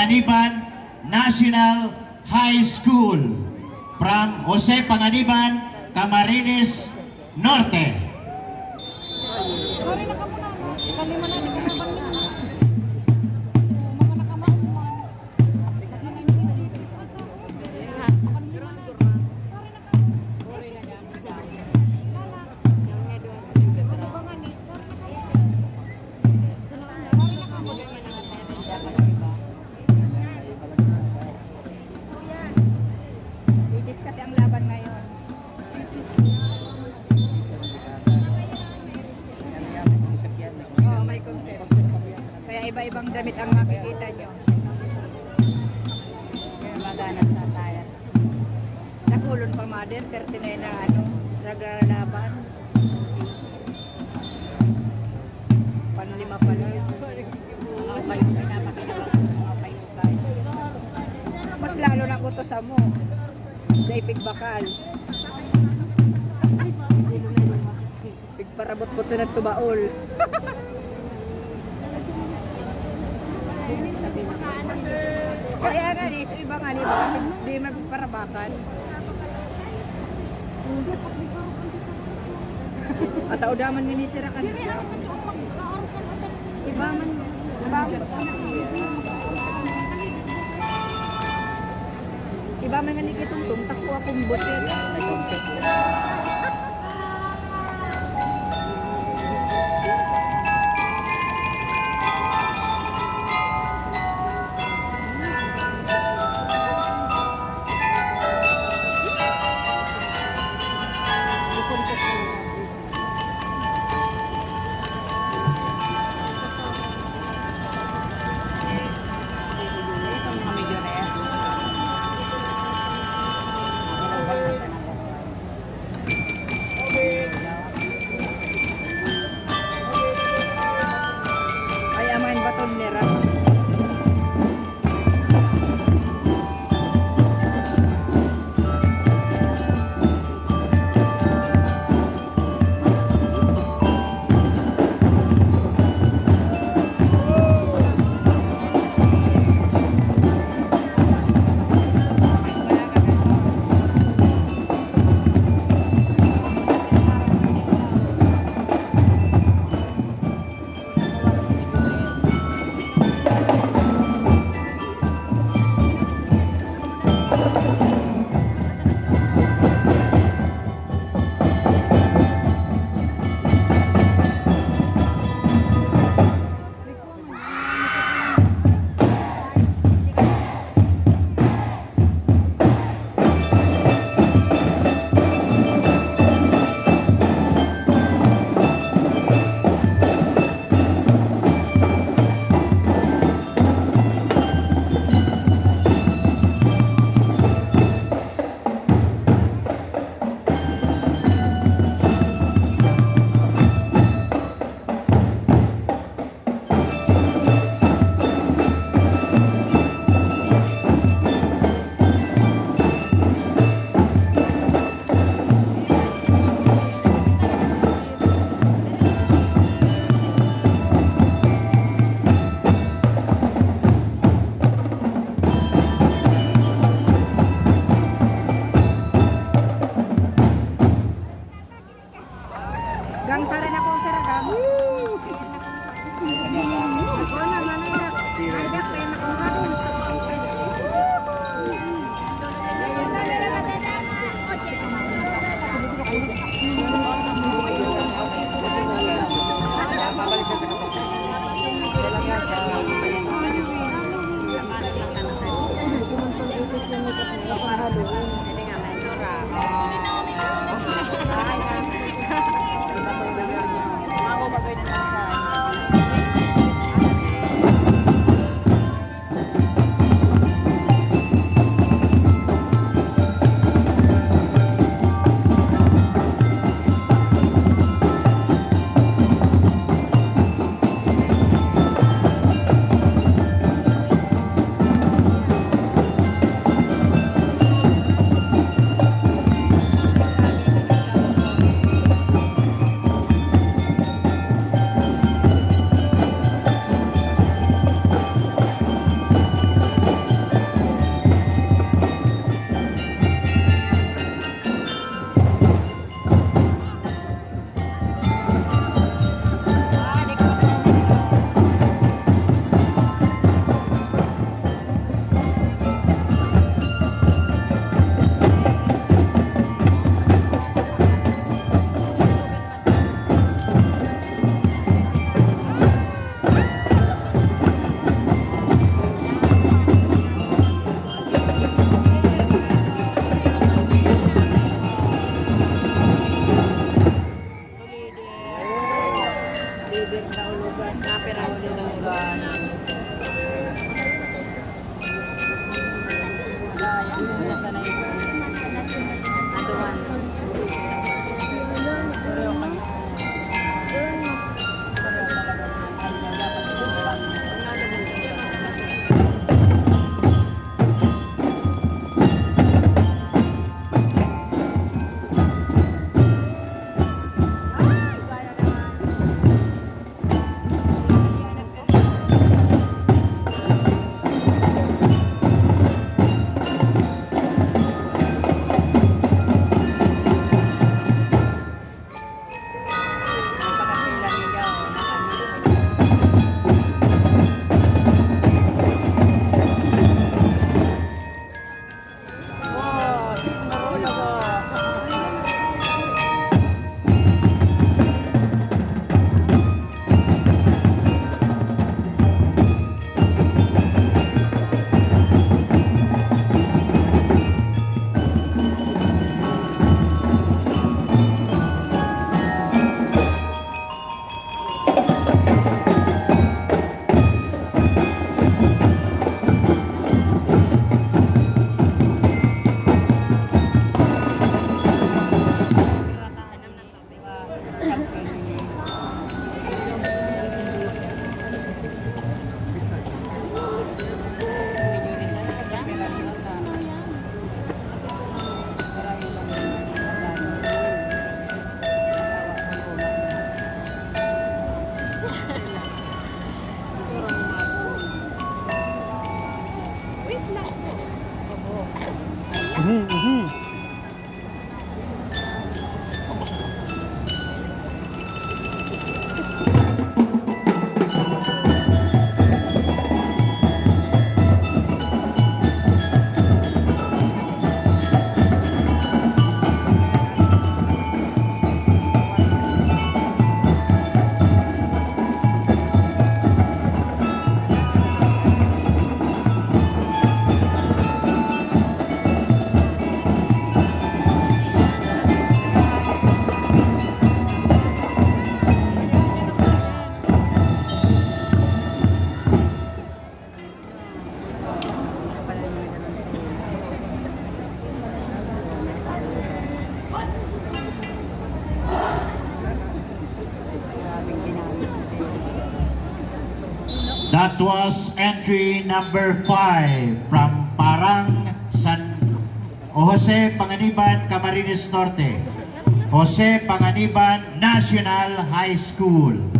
Panganiban National High School from Jose Panganiban, Camarines Norte. Kasi ang laban ngayon. Oh, may concept. Kaya iba-ibang damit ang makikita nyo. Kaya maganas na tayo. Nakulon pa mother, 39 na naglalaban. Panlima pa lang. Mas lalo na ko to sa mo. Daipig bakal. Pigparabot po ito ng tubaol. Kaya nga ni, so iba nga ni ba? Hindi magparabakan. At audaman minisira ka nila. Iba man. Iba man nga nikitong takpo akong busit. Grabing ginamit. That was entry number 5 from Parang San Jose Panganiban, Camarines Norte. Jose Panganiban National High School.